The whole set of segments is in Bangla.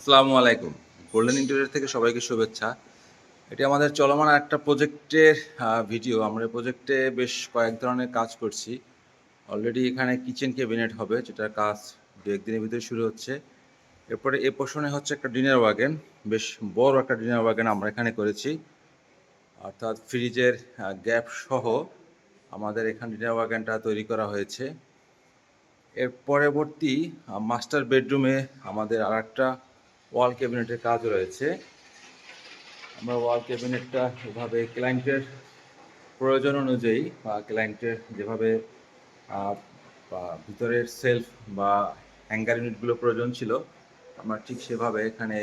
আসসালামু আলাইকুম। গোল্ডেন ইন্টেরিয়র থেকে সবাইকে শুভেচ্ছা। এটি আমাদের চলমান একটা প্রজেক্টের ভিডিও। আমরা এই প্রজেক্টে বেশ কয়েক ধরনের কাজ করছি। অলরেডি এখানে কিচেন ক্যাবিনেট হবে, যেটার কাজ ২-১ দিনের ভিতরে শুরু হচ্ছে। এরপরে এ পোর্শনে হচ্ছে একটা ডিনার ওয়াগন, বেশ বড় একটা ডিনার ওয়াগন আমরা এখানে করেছি। অর্থাৎ ফ্রিজের গ্যাপ সহ আমাদের এখানে ডিনার ওয়াগনটা তৈরি করা হয়েছে। এর পরবর্তী মাস্টার বেডরুমে আমাদের আরেকটা ওয়াল ক্যাবিনেটের কাজ রয়েছে। আমরা ওয়াল ক্যাবিনেটটা এভাবে ক্লায়েন্টের প্রয়োজন অনুযায়ী বা ক্লায়েন্টের যেভাবে ভিতরের সেলফ বা হ্যাঙ্গার ইউনিটগুলো প্রয়োজন ছিল, আমরা ঠিক সেভাবে এখানে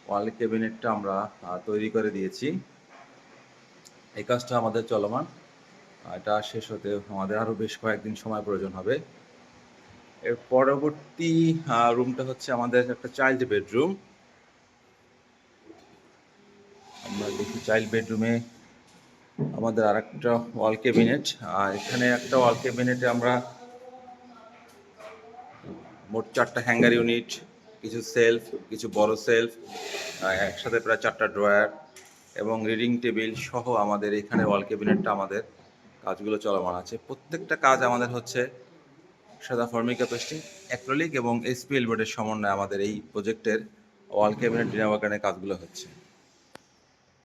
ওয়াল ক্যাবিনেটটা আমরা তৈরি করে দিয়েছি। এই কাজটা আমাদের চলমান, এটা শেষ হতে আমাদের আরও বেশ কয়েকদিন সময় প্রয়োজন হবে। এর পরবর্তী রুমটা হচ্ছে আমাদের একটা চাইল্ড বেডরুম। আমরা দেখি চাইল্ড বেডরুমে আমাদের আরেকটা ওয়াল ক্যাবিনেট। আর এখানে একটা ওয়াল ক্যাবিনেটে আমরা মোট 4টা হ্যাঙ্গার ইউনিট, কিছু সেলফ, কিছু বড় সেলফ, একসাথে প্রায় 4টা ড্রয়ার এবং রিডিং টেবিল সহ আমাদের এখানে ওয়াল ক্যাবিনেটটা আমাদের কাজগুলো চলমান আছে। প্রত্যেকটা কাজ আমাদের হচ্ছে সাদা ফর্মিকা পেস্টিং, অ্যাক্রিলিক এবং এসপিএল বোর্ডের সমন্বয়ে আমাদের এই প্রজেক্টের ওয়াল ক্যাবিনেট ডিনার ওয়াগনের কাজগুলো হচ্ছে।